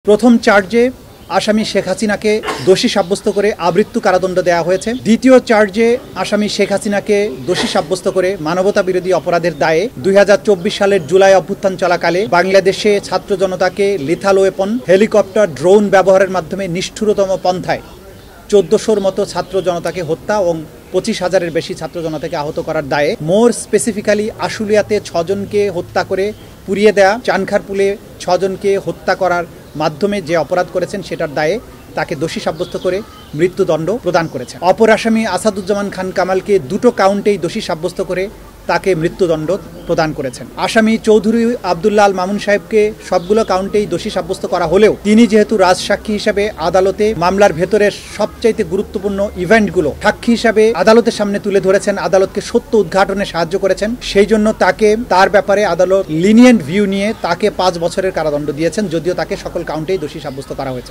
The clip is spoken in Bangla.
প্রথম চার্জে আসামি শেখ হাসিনাকে দোষী সাব্যস্ত করে আমৃত্যু কারাদণ্ড দেওয়া হয়েছে। দ্বিতীয় চার্জে আসামি শেখ হাসিনাকে দোষী সাব্যস্ত করে মানবতা বিরোধী অপরাধের দায়ে ২০২৪ সালের জুলাই অভ্যুত্থান চলাকালে বাংলাদেশে ছাত্র জনতাকে লিথাল ওয়েপন, হেলিকপ্টার, ড্রোন ব্যবহারের মাধ্যমে নিষ্ঠুরতম পন্থায় ১৪০০র মতো ছাত্র জনতাকে হত্যা এবং ২৫,০০০-এর বেশি ছাত্র জনতাকে আহত করার দায়ে, মোর স্পেসিফিক্যালি আশুলিয়াতে ৬ জনকে হত্যা করে পুড়িয়ে দেয়া, চানখারপুলে ৬ জনকে হত্যা করার মাধ্যমে যে অপরাধ করেছেন সেটার দায়ে তাকে দোষী সাব্যস্ত করে মৃত্যুদণ্ড প্রদান করেছে। অপর আসামি আসাদুজ্জামান খান কামালকে দুটো কাউন্টেই দোষী সাব্যস্ত করে তাকে মৃত্যুদণ্ড প্রদান করেছেন। আসামি চৌধুরী আব্দুল্লাহ আল মামুন সাহেবকে সবগুলো কাউন্টেই দোষী সাব্যস্ত করা হলেও তিনি যেহেতু রাজসাক্ষী হিসেবে আদালতে মামলার ভেতরের সবচাইতে গুরুত্বপূর্ণ ইভেন্টগুলো সাক্ষী হিসাবে আদালতের সামনে তুলে ধরেছেন, আদালতকে সত্য উদ্ঘাটনে সাহায্য করেছেন, সেই জন্য তার ব্যাপারে আদালত লিনিয়েন্ট ভিউ নিয়ে তাকে ৫ বছরের কারাদণ্ড দিয়েছেন, যদিও তাকে সকল কাউন্টেই দোষী সাব্যস্ত করা হয়েছে।